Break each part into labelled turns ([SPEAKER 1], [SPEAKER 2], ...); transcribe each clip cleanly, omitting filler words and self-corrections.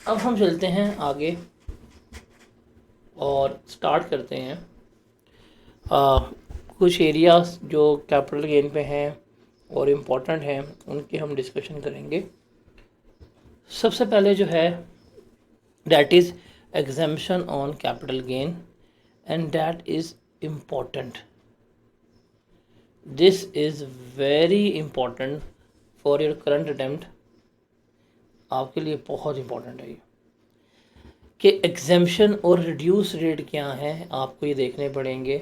[SPEAKER 1] अब हम चलते हैं आगे और स्टार्ट करते हैं। आ, कुछ एरियाज जो कैपिटल गेन पे हैं और इम्पोर्टेंट हैं उनकी हम डिस्कशन करेंगे। सबसे पहले जो है that is exemption on capital gain and that is important. This is very important for your current attempt. आपके लिए बहुत इम्पोर्टेंट है ये कि एग्जाम्पशन और रिड्यूस रेट क्या है, आपको ये देखने पड़ेंगे।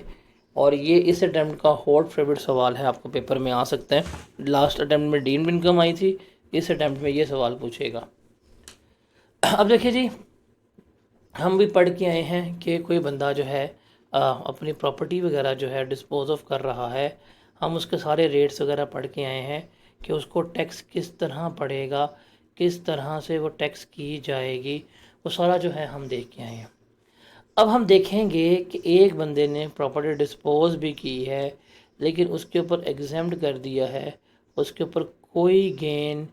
[SPEAKER 1] और ये इस अटैम्प्ट का हॉट फेवरेट सवाल है, आपको पेपर में आ सकता है। लास्ट अटैम्प्ट में डीम्ड इनकम आई थी, इस अटैम्प्ट में ये सवाल पूछेगा। अब देखिए जी, हम भी पढ़ के आए हैं कि कोई बंदा जो है अपनी प्रॉपर्टी वगैरह जो है डिस्पोज ऑफ कर रहा है। हम उसके सारे रेट्स वगैरह पढ़ के आए हैं कि उसको टैक्स किस तरह पड़ेगा, किस तरह से वो टैक्स की जाएगी, वो सारा जो है हम देख के आए हैं। अब हम देखेंगे कि एक बंदे ने प्रॉपर्टी डिस्पोज भी की है लेकिन उसके ऊपर एग्जेम्प्ट कर दिया है, उसके ऊपर कोई गेन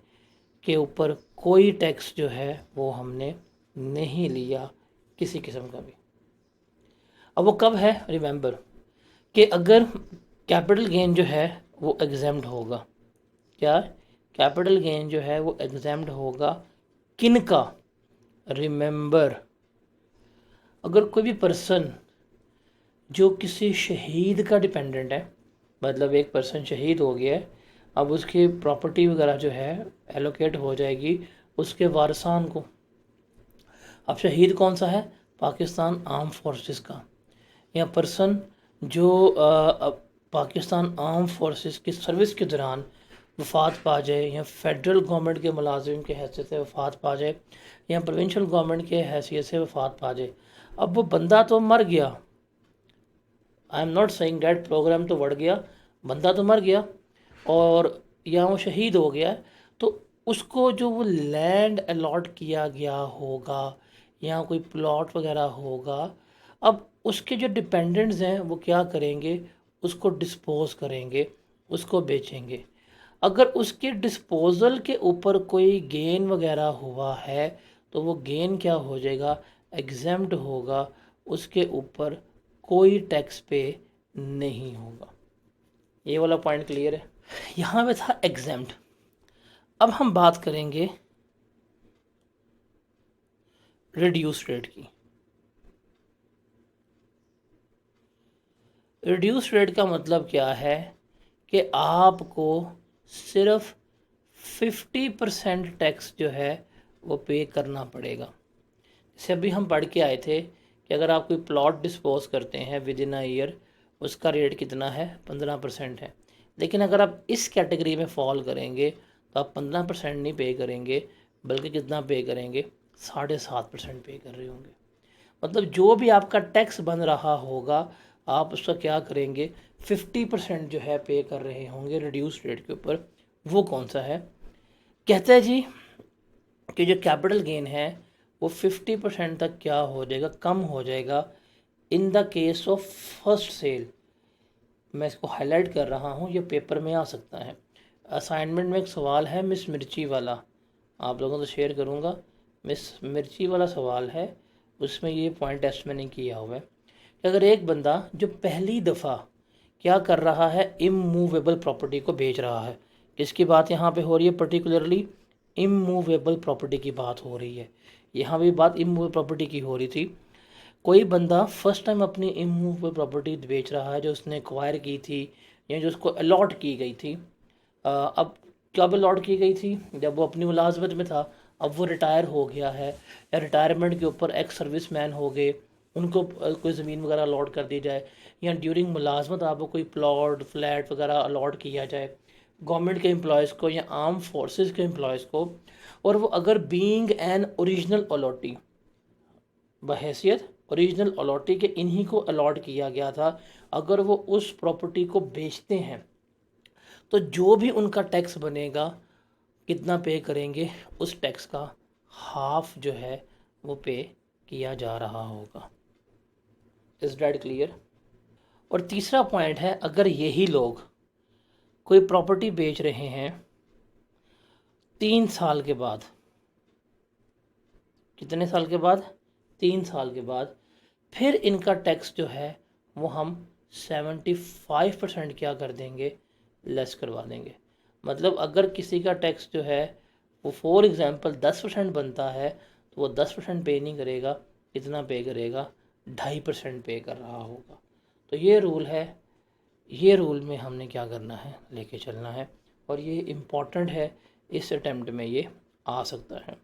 [SPEAKER 1] के ऊपर कोई टैक्स जो है वो हमने नहीं लिया किसी किस्म का भी। अब वो कब है, रिमेंबर कि अगर कैपिटल गेन जो है वो एग्जेम्प्ट होगा। क्या कैपिटल गेन जो है वो एग्जेम्प्ट होगा किन का, रिमेंबर अगर कोई भी पर्सन जो किसी शहीद का डिपेंडेंट है, मतलब एक पर्सन शहीद हो गया है, अब उसकी प्रॉपर्टी वगैरह जो है एलोकेट हो जाएगी उसके वारसान को। अब शहीद कौन सा है, पाकिस्तान आर्म फोर्सेस का, या पर्सन जो पाकिस्तान आर्म फोर्सेस की सर्विस के दौरान वफात पा जाए, या फेडरल गवर्नमेंट के मुलाजिम के हैसियत से वफात पा जाए, या प्रोविंशियल गवर्नमेंट के हैसियत से वफात पा जाए। अब वो बंदा तो मर गया, I am not saying that program तो बढ़ गया, बंदा तो मर गया और या वो शहीद हो गया, तो उसको जो वो लैंड अलॉट किया गया होगा या कोई प्लॉट वगैरह होगा, अब उसके जो डिपेंडेंट्स हैं वो क्या करेंगे, उसको डिस्पोज करेंगे, उसको बेचेंगे। अगर उसके डिस्पोजल के ऊपर कोई गेन वगैरह हुआ है तो वो गेन क्या हो जाएगा, एग्जेम्प्ट होगा, उसके ऊपर कोई टैक्स पे नहीं होगा। ये वाला पॉइंट क्लियर है। यहाँ पे था एग्जेम्प्ट। अब हम बात करेंगे रिड्यूस रेट की। रिड्यूस रेट का मतलब क्या है कि आपको सिर्फ 50% टैक्स जो है वो पे करना पड़ेगा। जैसे अभी हम पढ़ के आए थे कि अगर आप कोई प्लॉट डिस्पोज करते हैं विद इन अ ईयर, उसका रेट कितना है, 15% है। लेकिन अगर आप इस कैटेगरी में फॉल करेंगे तो आप 15% नहीं पे करेंगे, बल्कि कितना पे करेंगे, 7.5% पे कर रहे होंगे। मतलब जो भी आपका टैक्स बन रहा होगा आप उसका क्या करेंगे, 50% जो है पे कर रहे होंगे रिड्यूस रेट के ऊपर। वो कौन सा है, कहते हैं जी कि जो कैपिटल गेन है वो 50% तक क्या हो जाएगा, कम हो जाएगा in the case of first sale. मैं इसको हाईलाइट कर रहा हूँ, ये पेपर में आ सकता है। असाइनमेंट में एक सवाल है मिस मिर्ची वाला, आप लोगों को शेयर करूँगा। मिस मिर्ची वाला सवाल है, उसमें ये पॉइंट टेस्ट मैंने किया हुआ है कि अगर एक बंदा जो पहली दफ़ा क्या कर रहा है, इमूवेबल प्रॉपर्टी को बेच रहा है, किसकी बात यहाँ पे हो रही है, पर्टिकुलरली इमूवेबल प्रॉपर्टी की बात हो रही है। यहाँ भी बात इमूवेबल प्रॉपर्टी की हो रही थी। कोई बंदा फर्स्ट टाइम अपनी इमूवेबल प्रॉपर्टी बेच रहा है जो उसने एक्वायर की थी या जो उसको अलॉट की गई थी। अब कब अलॉट की गई थी, जब वो अपनी मुलाजमत में था। अब वो रिटायर हो गया है या रिटायरमेंट के ऊपर एक्स सर्विस मैन हो गए, उनको कोई ज़मीन वगैरह अलॉट कर दी जाए, या ड्यूरिंग मुलाजमत आपको कोई प्लॉट फ्लैट वगैरह अलॉट किया जाए गवर्नमेंट के एम्प्लॉयज़ को या आर्म फोर्सेस के एम्प्लॉयज़ को। और वो अगर बीइंग एन ओरिजिनल अलॉटी, बहैसियत ओरिजिनल अलॉटी के इन्हीं को अलॉट किया गया था, अगर वो उस प्रॉपर्टी को बेचते हैं तो जो भी उनका टैक्स बनेगा कितना पे करेंगे, उस टैक्स का हाफ जो है वो पे किया जा रहा होगा। Is that clear. और तीसरा पॉइंट है, अगर यही लोग कोई प्रॉपर्टी बेच रहे हैं 3 साल के बाद, कितने साल के बाद? 3 साल के बाद फिर इनका टैक्स जो है वो हम 75% क्या कर देंगे, लेस करवा देंगे। मतलब अगर किसी का टैक्स जो है वो फॉर एग्ज़ाम्पल 10% बनता है तो वो 10% पे नहीं करेगा, कितना पे करेगा? 2.5% पे कर रहा होगा। तो ये रूल है, ये रूल में हमने क्या करना है, लेके चलना है। और ये इम्पॉर्टेंट है, इस अटेम्प्ट में ये आ सकता है।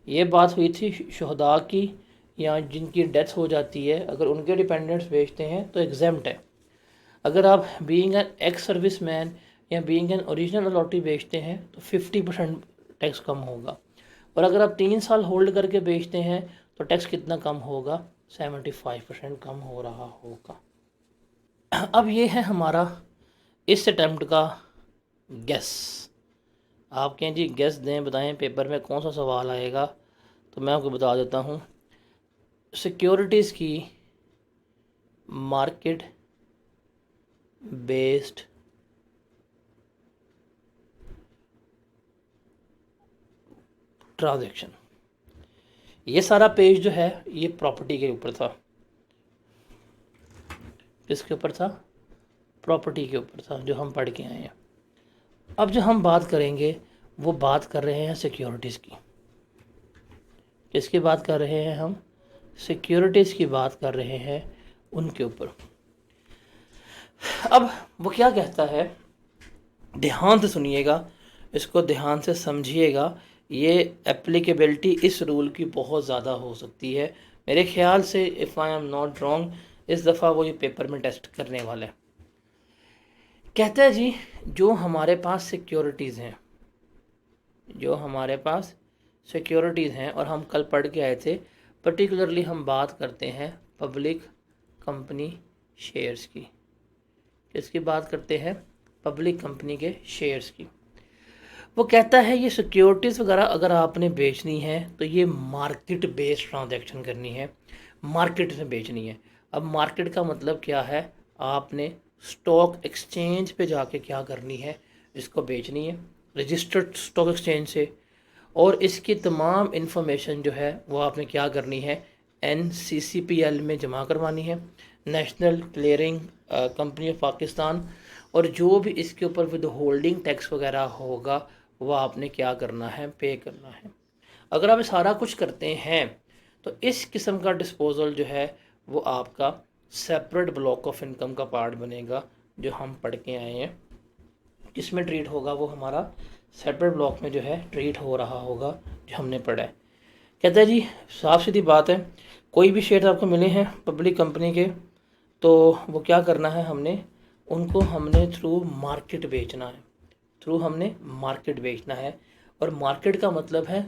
[SPEAKER 1] ये बात हुई थी शुहदा की, या जिनकी डेथ हो जाती है, अगर उनके डिपेंडेंट्स बेचते हैं तो एग्जेम्प्ट है। अगर आप being an ex service man या बीइंग एन ओरिजिनल अलॉटी बेचते हैं तो 50% टैक्स कम होगा। और अगर आप 3 साल होल्ड करके बेचते हैं तो टैक्स कितना कम होगा? 75% कम हो रहा होगा। अब ये है हमारा इस अटेम्प्ट का गेस। आप कहें जी गेस दें, बताएं पेपर में कौन सा सवाल आएगा, तो मैं आपको बता देता हूँ। सिक्योरिटीज़ की मार्केट बेस्ड ट्रांजैक्शन, ये सारा पेज जो है ये प्रॉपर्टी के ऊपर था। किसके ऊपर था? प्रॉपर्टी के ऊपर था, जो हम पढ़ के आए हैं। अब जो हम बात करेंगे वो बात कर रहे हैं सिक्योरिटीज़ की। किसकी बात कर रहे हैं हम? सिक्योरिटीज़ की बात कर रहे हैं, उनके ऊपर। अब वो क्या कहता है, ध्यान से सुनिएगा, इसको ध्यान से समझिएगा। ये एप्लीकेबिलिटी इस रूल की बहुत ज़्यादा हो सकती है मेरे ख्याल से, if I am not wrong. इस दफ़ा वो ये पेपर में टेस्ट करने वाला है। कहता है जी, जो हमारे पास सिक्योरिटीज़ हैं, जो हमारे पास सिक्योरिटीज़ हैं, और हम कल पढ़ के आए थे, पर्टिकुलरली हम बात करते हैं पब्लिक कंपनी शेयर्स की। किसकी बात करते हैं? पब्लिक कंपनी के शेयर्स की। वो कहता है ये सिक्योरिटीज़ वगैरह अगर आपने बेचनी है तो ये मार्केट बेस्ड ट्रांजैक्शन करनी है, मार्केट में बेचनी है। अब मार्केट का मतलब क्या है? आपने स्टॉक एक्सचेंज पे जाके क्या करनी है, इसको बेचनी है, रजिस्टर्ड स्टॉक एक्सचेंज से। और इसकी तमाम इन्फॉर्मेशन जो है वो आपने क्या करनी है, NCCPL में जमा करवानी है, national clearing company of Pakistan. और जो भी इसके ऊपर विद होल्डिंग टैक्स वगैरह होगा वो आपने क्या करना है, पे करना है। अगर आप ये सारा कुछ करते हैं तो इस किस्म का डिस्पोजल जो है वो आपका सेपरेट ब्लॉक ऑफ इनकम का पार्ट बनेगा, जो हम पढ़ के आए हैं। किसमें ट्रीट होगा? वो हमारा सेपरेट ब्लॉक में जो है ट्रीट हो रहा होगा, जो हमने पढ़ा है। कहता है जी, साफ सीधी बात है, कोई भी शेयर आपको मिले हैं पब्लिक कंपनी के, तो वो क्या करना है, हमने थ्रू मार्केट बेचना है, थ्रू हमने मार्केट बेचना है। और मार्केट का मतलब है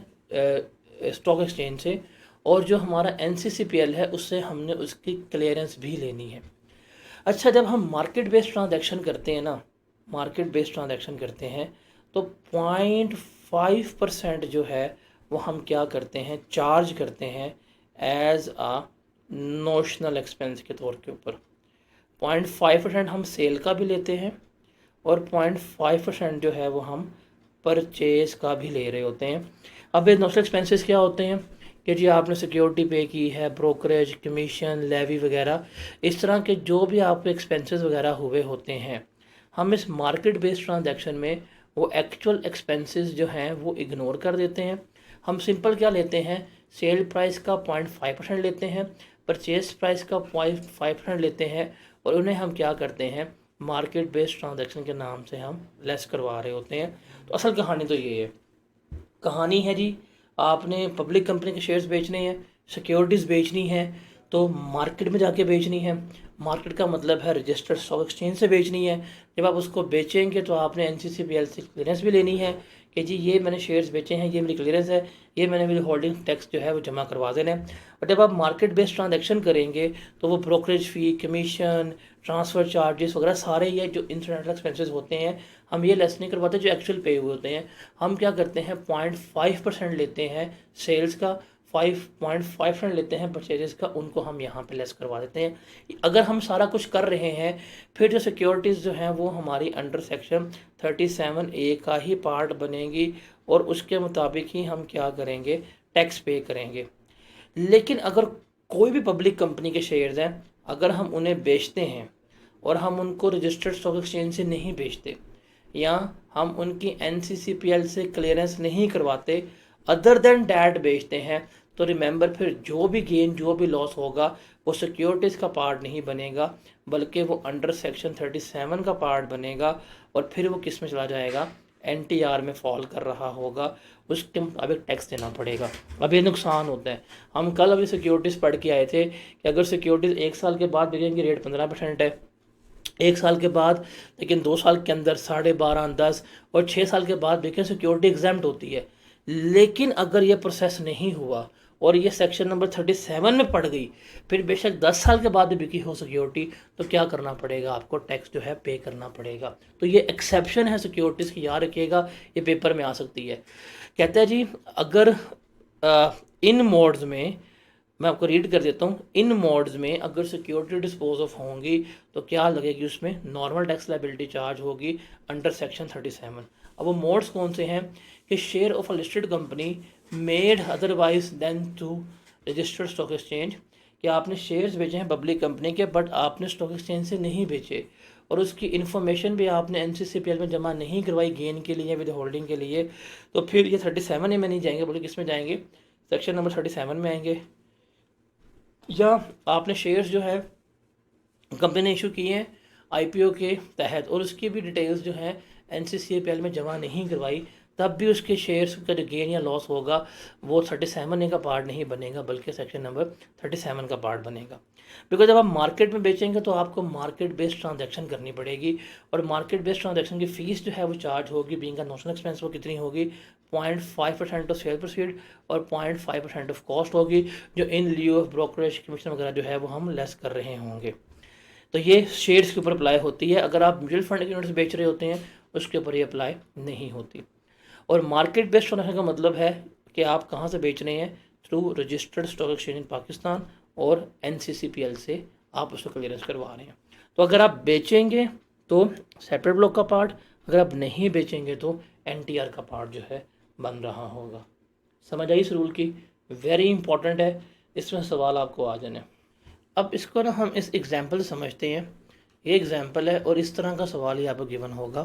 [SPEAKER 1] स्टॉक एक्सचेंज से। और जो हमारा NCCPL है उससे हमने उसकी क्लियरेंस भी लेनी है। अच्छा, जब हम मार्केट बेस्ड ट्रांजैक्शन करते हैं ना, मार्केट बेस्ड ट्रांजैक्शन करते हैं तो 0.5% जो है वो हम क्या करते हैं, चार्ज करते हैं एज आ नोशनल एक्सपेंस के तौर के ऊपर। 0.5% हम सेल का भी लेते हैं और 0.5% जो है वो हम परचेज का भी ले रहे होते हैं। अब ये नोशनल एक्सपेंसेस क्या होते हैं कि जी आपने सिक्योरिटी पे की है, ब्रोकरेज, कमीशन, लेवी वगैरह, इस तरह के जो भी आपके एक्सपेंसेस वगैरह हुए होते हैं, हम इस मार्केट बेस्ड ट्रांजैक्शन में वो एक्चुअल एक्सपेंसेस जो हैं वो इग्नोर कर देते हैं। हम सिंपल क्या लेते हैं, सेल प्राइस का 0.5% लेते हैं, परचेज प्राइस का 0.5% लेते हैं, और उन्हें हम क्या करते हैं, मार्केट बेस्ड ट्रांजैक्शन के नाम से हम लेस करवा रहे होते हैं। तो असल कहानी तो ये है, कहानी है जी, आपने पब्लिक कंपनी के शेयर्स बेचने हैं, सिक्योरिटीज़ बेचनी है, तो मार्केट में जाके बेचनी है। मार्केट का मतलब है रजिस्टर्ड स्टॉक एक्सचेंज से बेचनी है। जब आप उसको बेचेंगे तो आपने NCCPL से क्लियरेंस भी लेनी है कि जी ये मैंने शेयर्स बेचे हैं, ये मेरी क्लियरेंस है, ये मैंने मेरी होल्डिंग टैक्स जो है वो जमा करवा देना है। और जब आप मार्केट बेस्ड ट्रांजैक्शन करेंगे तो वो ब्रोकरेज फ़ी, कमीशन, ट्रांसफ़र चार्जेस वगैरह सारे ये जो इंसिडेंटल एक्सपेंसेस होते हैं हम ये लेस नहीं करवाते, जो एक्चुअल पे हुए होते हैं। हम क्या करते हैं, 0.5% लेते हैं सेल्स का, 5.5% लेते हैं परचेजेस का, उनको हम यहाँ पे लेस करवा देते हैं। अगर हम सारा कुछ कर रहे हैं फिर जो सिक्योरिटीज़ जो हैं वो हमारी अंडर सेक्शन 37A का ही पार्ट बनेगी, और उसके मुताबिक ही हम क्या करेंगे, टैक्स पे करेंगे। लेकिन अगर कोई भी पब्लिक कंपनी के शेयर्स हैं, अगर हम उन्हें बेचते हैं और हम उनको रजिस्टर्ड स्टॉक एक्सचेंज से नहीं बेचते या हम उनकी NCCPL से क्लियरेंस नहीं करवाते, अदर देन डैट बेचते हैं, तो रिमेंबर फिर जो भी गेन जो भी लॉस होगा वो सिक्योरिटीज़ का पार्ट नहीं बनेगा, बल्कि वो अंडर सेक्शन 37 का पार्ट बनेगा और फिर वो किस में चला जाएगा, NTR में फॉल कर रहा होगा, उसके मुताबिक टैक्स देना पड़ेगा। अब ये नुकसान होता है। हम कल अभी सिक्योरिटीज़ पढ़ के आए थे कि अगर सिक्योरिटीज़ 1 साल के बाद बिकेंगी रेट 15% है, 1 साल के बाद, लेकिन 2 साल के अंदर 12.5, 10 और 6 साल के बाद बिकें सिक्योरिटी एग्जाम्प्ट होती है। लेकिन अगर ये प्रोसेस नहीं हुआ और ये सेक्शन नंबर 37 में पड़ गई, फिर बेशक 10 साल के बाद भी बिकी हो सिक्योरिटी, तो क्या करना पड़ेगा, आपको टैक्स जो है पे करना पड़ेगा। तो ये एक्सेप्शन है सिक्योरिटीज़ की, याद रखिएगा, ये पेपर में आ सकती है। कहते हैं जी अगर इन मोड्स में, मैं आपको रीड कर देता हूँ, इन मोड्स में अगर सिक्योरिटी डिस्पोज ऑफ होंगी तो क्या लगेगी, उसमें नॉर्मल टैक्स लायबिलिटी चार्ज होगी अंडर सेक्शन 37। अब वो मोड्स कौन से हैं कि share of a listed company made otherwise than to registered stock exchange, कि आपने शेयर्स बेचे हैं पब्लिक कंपनी के बट आपने स्टॉक एक्सचेंज से नहीं बेचे और उसकी इन्फॉर्मेशन भी आपने NCCPL में जमा नहीं करवाई गेन के लिए विद होल्डिंग के लिए, तो फिर ये 37A में नहीं जाएंगे, बल्कि किस में जाएंगे, सेक्शन नंबर 37 में आएंगे। या आपने शेयर्स जो है कंपनी ने इशू किए हैं IPO के तहत और उसकी भी डिटेल्स जो है NCCPL में जमा नहीं करवाई, तब भी उसके शेयर्स का जो गेन या लॉस होगा वो 37A का पार्ट नहीं बनेगा, बल्कि सेक्शन नंबर 37 का पार्ट बनेगा। बिकॉज जब आप मार्केट में बेचेंगे तो आपको मार्केट बेस्ड ट्रांजैक्शन करनी पड़ेगी और मार्केट बेस्ड ट्रांजैक्शन की फ़ीस जो है वो चार्ज होगी, बीइंग का नोशनल एक्सपेंस वो कितनी होगी, 0.5% ऑफ सेल प्रोसीड और 0.5% ऑफ कॉस्ट होगी, जो इन लियो ऑफ ब्रोकरेज कमीशन वगैरह जो है वो हम लेस कर रहे होंगे। तो ये शेयर्स के ऊपर अप्लाई होती है। अगर आप म्यूचुअल फंड के यूनिट्स बेच रहे होते हैं उसके ऊपर ये अप्लाई नहीं होती। और मार्केट बेस्ड ट्रांजैक्शन का मतलब है कि आप कहाँ से बेच रहे हैं, थ्रू रजिस्टर्ड स्टॉक एक्सचेंज इन पाकिस्तान और NCCPL से आप उसको क्लियरेंस करवा रहे हैं। तो अगर आप बेचेंगे तो सेपरेट ब्लॉक का पार्ट, अगर आप नहीं बेचेंगे तो NTR का पार्ट जो है बन रहा होगा। समझ आई इस रूल की, वेरी इंपॉर्टेंट है, इसमें सवाल आपको आ जाने। अब इसको ना हम इस एग्जाम्पल से समझते हैं। ये एग्जाम्पल है और इस तरह का सवाल ही आपको गिवन होगा।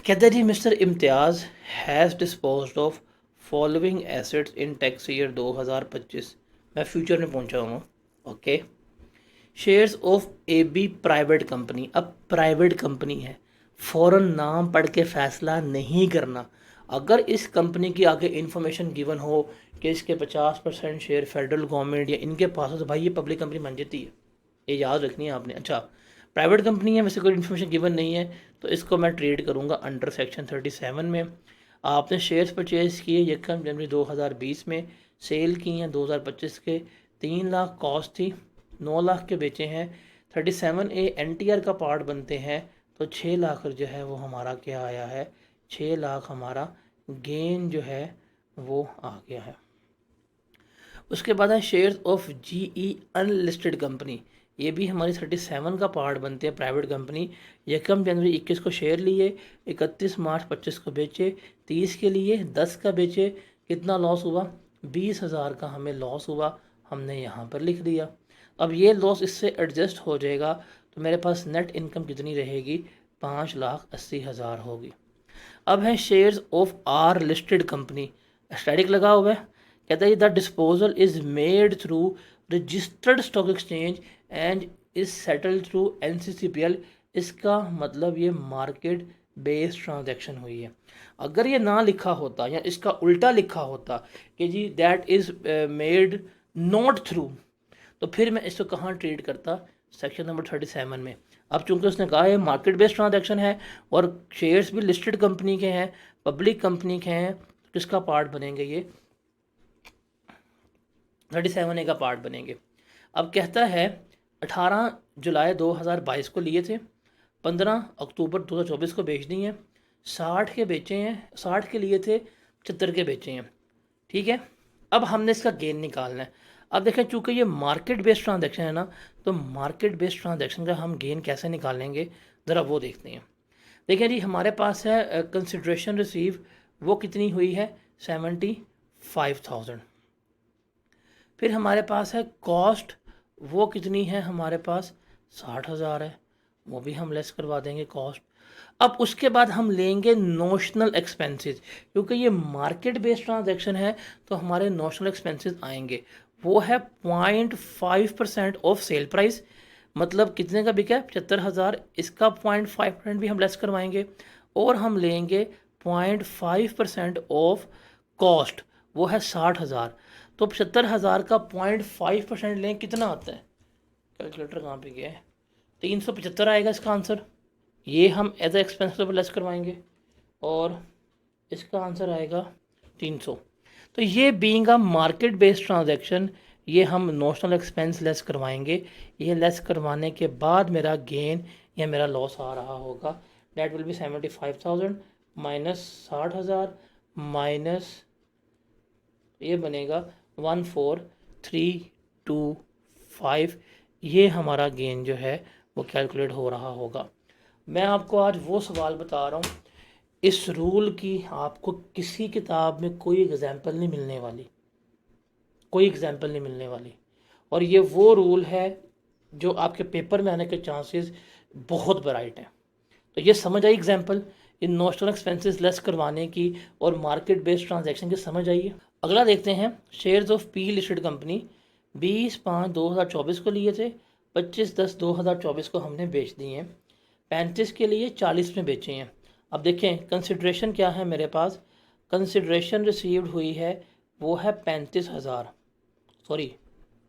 [SPEAKER 1] कहते हैं जी mister Imtiaz has disposed of following assets in tax year 2025। मैं फ्यूचर में पहुंचा हूँ, okay. Shares of AB private company, अब प्राइवेट कंपनी है, फ़ौरन नाम पढ़ के फ़ैसला नहीं करना। अगर इस कंपनी की आगे इन्फॉर्मेशन गिवन हो कि इसके 50% शेयर फेडरल गवर्नमेंट या इनके पास हो, तो भाई ये पब्लिक कंपनी बन जाती है, ये याद रखनी है आपने। अच्छा, प्राइवेट कंपनी है, वैसे कोई इन्फॉर्मेशन गिवन नहीं है, तो इसको मैं ट्रेड करूँगा अंडर सेक्शन 37 में। आपने शेयर्स परचेज किए 1 जनवरी 2020 में, सेल की हैं 2025 के, 3 लाख कॉस्ट थी, 9 लाख के बेचे हैं, 37A NTR का पार्ट बनते हैं, तो 6 लाख जो है वो हमारा क्या आया है, 6 लाख हमारा गेन जो है वो आ गया है। उसके बाद है shares of GE unlisted company, ये भी हमारी 37 का पार्ट बनते हैं, प्राइवेट कंपनी। 1 जनवरी 21 को शेयर लिए, 31 मार्च 25 को बेचे, 30 के लिए 10 का बेचे, कितना लॉस हुआ, 20,000 का हमें लॉस हुआ, हमने यहाँ पर लिख दिया। अब ये लॉस इससे एडजस्ट हो जाएगा तो मेरे पास नेट इनकम कितनी रहेगी, 5,80,000 होगी। अब है shares of R listed company, static लगा हुआ है, कहता है the disposal is made through registered stock exchange and is settled through NCCPL। इसका मतलब ये मार्केट बेस्ड ट्रांजैक्शन हुई है। अगर ये ना लिखा होता या इसका उल्टा लिखा होता कि जी that is made not through, तो फिर मैं इसको कहाँ ट्रेड करता, सेक्शन नंबर 37 में। अब चूंकि उसने कहा है मार्केट बेस्ड ट्रांजैक्शन है और शेयर्स भी लिस्टेड कंपनी के हैं, पब्लिक कंपनी के हैं, तो किसका पार्ट बनेंगे, ये 37A का पार्ट बनेंगे। अब कहता है 18 जुलाई 2022 को लिए थे, 15 अक्टूबर 2024 को बेच दी हैं, 60 के बेचे हैं, 60 के लिए थे, 75 के बेचे हैं, ठीक है। अब हमने इसका गेन निकालना है। अब देखें चूँकि ये मार्केट बेस्ड ट्रांजैक्शन है ना, तो मार्केट बेस्ड ट्रांजैक्शन का हम गेन कैसे निकालेंगे ज़रा वो देखते हैं। देखें जी हमारे पास है कंसिड्रेशन रिसीव, वो कितनी हुई है, 75,000, फिर हमारे पास है कॉस्ट, वो कितनी है हमारे पास 60,000 है, वो भी हम लेस करवा देंगे कॉस्ट। अब उसके बाद हम लेंगे नोशनल एक्सपेंसेस, क्योंकि ये मार्केट बेस्ड ट्रांजैक्शन है तो हमारे नोशनल एक्सपेंसेस आएंगे। वो है 0.5% ऑफ सेल प्राइस, मतलब कितने का बिका है 75,000, इसका 0.5% भी हम लेस करवाएंगे। और हम लेंगे 0.5% ऑफ कॉस्ट, वो है 60,000। तो 75,000 का 0.5% लें, कितना आता है, कैलकुलेटर कहाँ पे गया है, 375 आएगा इसका आंसर। ये हम एज ए एक्सपेंस पर लेस करवाएंगे और इसका आंसर आएगा 300। तो ये being a market based transaction, ये हम नोशनल एक्सपेंस लेस करवाएंगे। ये लेस करवाने के बाद मेरा गेन या मेरा लॉस आ रहा होगा, that will be 75,000 minus 60,000 minus ये बनेगा 14325। ये हमारा गेन जो है वो कैलकुलेट हो रहा होगा। मैं आपको आज वो सवाल बता रहा हूँ, इस रूल की आपको किसी किताब में कोई एग्जाम्पल नहीं मिलने वाली, कोई एग्जाम्पल नहीं मिलने वाली। और ये वो रूल है जो आपके पेपर में आने के चांसेस बहुत ब्राइट हैं। तो ये समझ आई example in notional expenses less करवाने की और मार्केट बेस्ड ट्रांजैक्शन की, समझ आइए। अगला देखते हैं, shares of P listed company 20/5/2024 को लिए थे, 25/10/2024 को हमने बेच दिए हैं, 35 के लिए 40 में बेचे हैं। अब देखें कंसिड्रेशन क्या है मेरे पास, कंसिड्रेशन रिसीव्ड हुई है वो है 35,000, सॉरी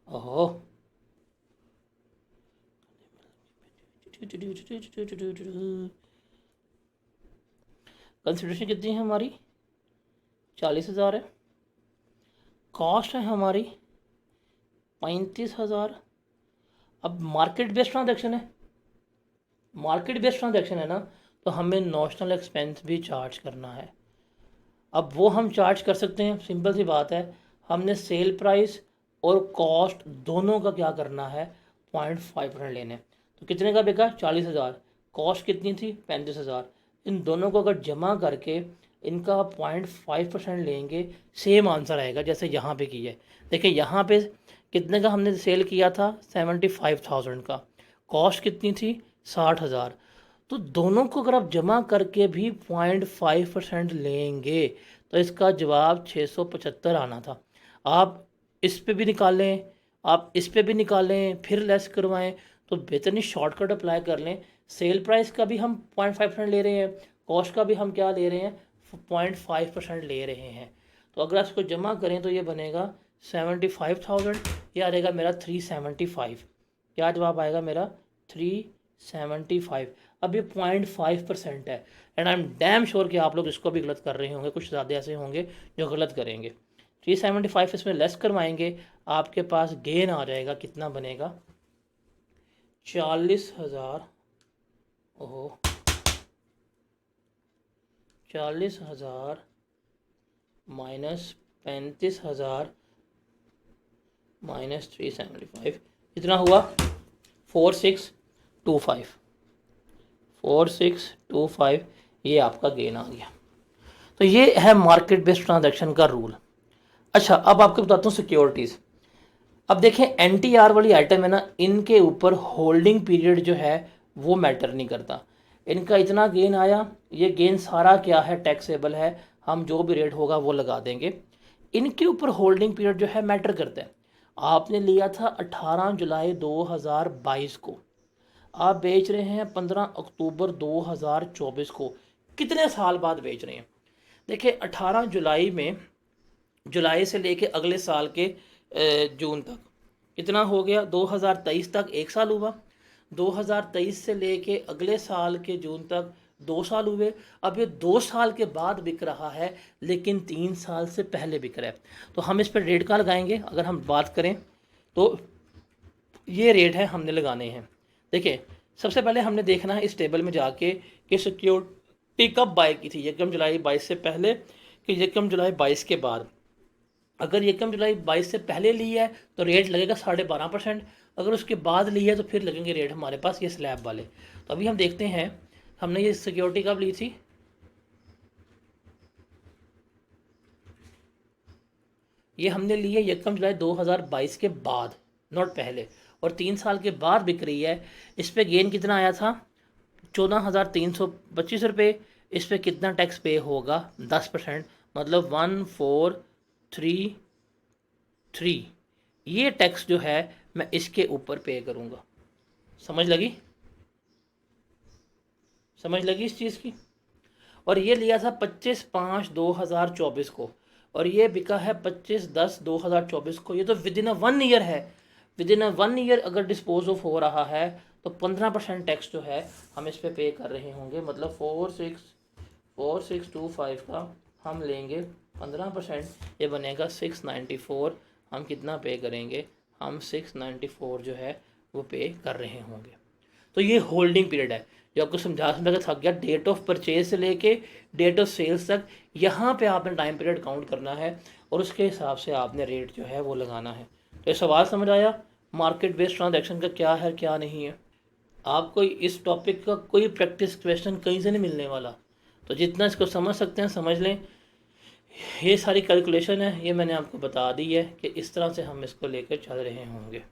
[SPEAKER 1] ओहो कंसिड्रेशन कितनी है हमारी 40,000 है, कॉस्ट है हमारी 35,000। अब मार्केट बेस्ड ट्रांजैक्शन है, मार्केट बेस्ड ट्रांजैक्शन है ना, तो हमें नोशनल एक्सपेंस भी चार्ज करना है। अब वो हम चार्ज कर सकते हैं, सिंपल सी बात है, हमने सेल प्राइस और कॉस्ट दोनों का क्या करना है 0.5% लेने। तो कितने का बिका 40,000, कॉस्ट कितनी थी 35,000, इन दोनों को अगर जमा करके इनका 0.5% लेंगे, सेम आंसर आएगा जैसे यहाँ पे किया है। देखिए यहाँ पे कितने का हमने सेल किया था 75,000 का, कॉस्ट कितनी थी 60,000, तो दोनों को अगर आप जमा करके भी 0.5% लेंगे तो इसका जवाब 675 आना था। आप इस पे भी निकालें, आप इस पे भी निकालें, फिर लेस करवाएं, तो बेहतर नहीं शॉर्टकट अप्लाई कर लें। सेल प्राइस का भी हम 0.5% ले रहे हैं, कॉस्ट का भी हम क्या ले रहे हैं 0.5% ले रहे हैं। तो अगर इसको जमा करें तो ये बनेगा 75,000, ये आ जाएगा मेरा 375। क्या जवाब आएगा मेरा 375। अब ये 0.5% है, and I am damn sure कि आप लोग इसको भी गलत कर रहे होंगे, कुछ ज़्यादा ऐसे होंगे जो गलत करेंगे। 375 इसमें लेस करवाएंगे, आपके पास गेन आ जाएगा, कितना बनेगा 40,000, ओहो 40,000 माइनस 35,000 माइनस 375, कितना हुआ 4625, 4625, ये आपका गेन आ गया। तो ये है मार्केट बेस्ड ट्रांजैक्शन का रूल। अच्छा अब आपको बताता हूँ सिक्योरिटीज़। अब देखें NTR वाली आइटम है ना, इनके ऊपर होल्डिंग पीरियड जो है वो मैटर नहीं करता। इनका इतना गेन आया, ये गेन सारा क्या है टैक्सेबल है, हम जो भी रेट होगा वो लगा देंगे। इनके ऊपर होल्डिंग पीरियड जो है मैटर करता है। आपने लिया था 18 जुलाई 2022 को, आप बेच रहे हैं 15 अक्टूबर 2024 को, कितने साल बाद बेच रहे हैं। देखिए 18 जुलाई में, जुलाई से लेके अगले साल के जून तक कितना हो गया, 2023 तक 1 साल हुआ, 2023 से लेके अगले साल के जून तक 2 साल हुए। अब ये 2 साल के बाद बिक रहा है लेकिन 3 साल से पहले बिक रहा है, तो हम इस पर रेट कहाँ लगाएंगे, अगर हम बात करें तो ये रेट है हमने लगाने हैं। देखिए सबसे पहले हमने देखना है इस टेबल में जाके कि सिक्योरिटी कब बाय की थी, 1 जुलाई 22 से पहले कि 1 जुलाई 22 के बाद। अगर 1 जुलाई 22 से पहले ली है तो रेट लगेगा 12.5%, अगर उसके बाद ली है तो फिर लगेंगे रेट हमारे पास ये स्लैब वाले। तो अभी हम देखते हैं हमने ये सिक्योरिटी कब ली थी, ये हमने ली है 1 जुलाई 2022 के बाद, नॉट पहले, और 3 साल के बाद बिक रही है। इस पे गेन कितना आया था? 14,325 रुपये। इस पे कितना टैक्स पे होगा? 10%, मतलब 1433। ये टैक्स जो है मैं इसके ऊपर पे करूँगा। समझ लगी? समझ लगी इस चीज़ की? और ये लिया था 25/5/2024 को, और ये बिका है 25/10/2024 को। ये तो विद इन अ 1 ईयर है। विद इन अ 1 ईयर अगर डिस्पोज ऑफ हो रहा है तो 15% टैक्स जो है हम इस पे कर रहे होंगे। मतलब 4625 का हम लेंगे 15%, ये बनेगा 694। हम कितना पे करेंगे? हम 694 जो है वो पे कर रहे होंगे। तो ये होल्डिंग पीरियड है जो आपको समझा के थक गया। डेट ऑफ परचेज से लेके डेट ऑफ सेल्स तक यहाँ पे आपने टाइम पीरियड काउंट करना है और उसके हिसाब से आपने रेट जो है वो लगाना है। तो ये सवाल समझ आया मार्केट बेस्ड ट्रांजैक्शन का क्या है क्या नहीं है? आपको इस टॉपिक का कोई प्रैक्टिस क्वेश्चन कहीं से नहीं मिलने वाला, तो जितना इसको समझ सकते हैं समझ लें। ये सारी कैलकुलेशन है, ये मैंने आपको बता दी है कि इस तरह से हम इसको लेकर चल रहे होंगे।